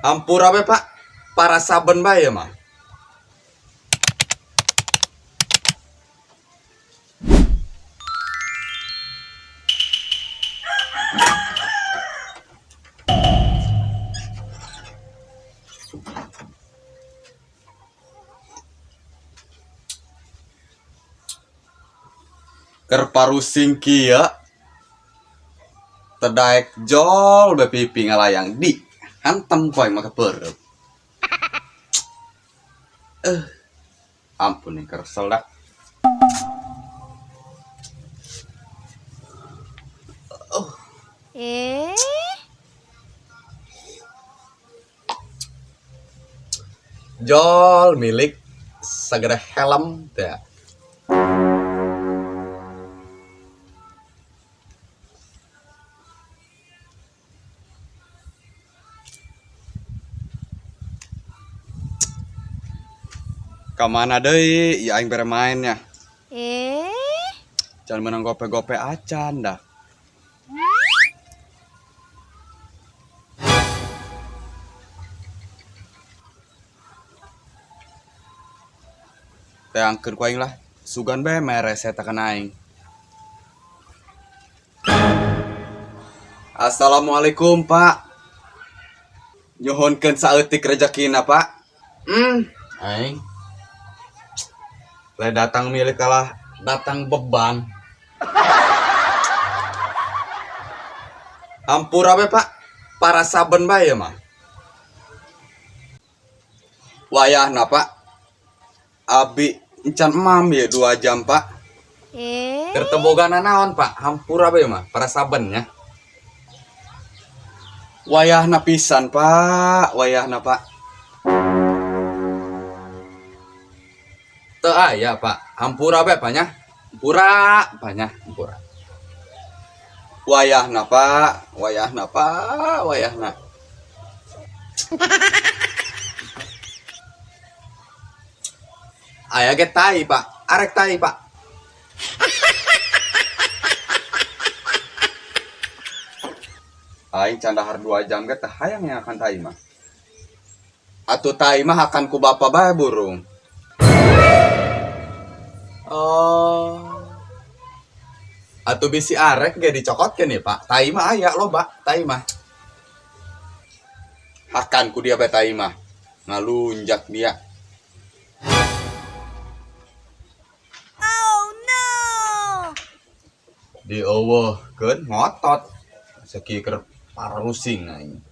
Hampura be pak, para saben bae mah. Ker parusing kieu tedaek jol be pipi ngalayang di hantem poe mah kepeureup. Ampun nih kersel dah. Eh, Jol milik sagede helm teh. Kamana deui ya aing bere main nya. eh, Jangan menang gope-gope acan dah. Teh angkeun ku aing lah. Sugan bae mere saya tekan aing. Assalamualaikum Pak. Nyohonkeun saeutik rezekina Pak. Aing. Le datang milik kalah datang beban. Hampura be Pak, para saben bae mah. Wayahna Pak. Abi encan emam ya 2 jam Pak. eh, Keur teu bogana naon Pak, hampura bae mah para saben nya. Wayahna pisan Pak, wayahna Pak. Teu aya Pak, hampura bae Pak nya. Hampura Pak nya, hampura. Wayahna Pak, wayahna Pak, wayahna. Aya ge tai Pak, arek tai Pak. Aing candahar 2 jam ge teh hayang yang akan tai mah. Atuh tai mah akan ku bapa bae burung. Oh. Atuh bisi arek ge dicokotkeun ya Pak. Tai mah aya loba, tai mah. Akan ku dia bae tai mah. Ngalunjak dia. oh no. Dieuweuhkeun ngotot. Sakieu keur parusing aing.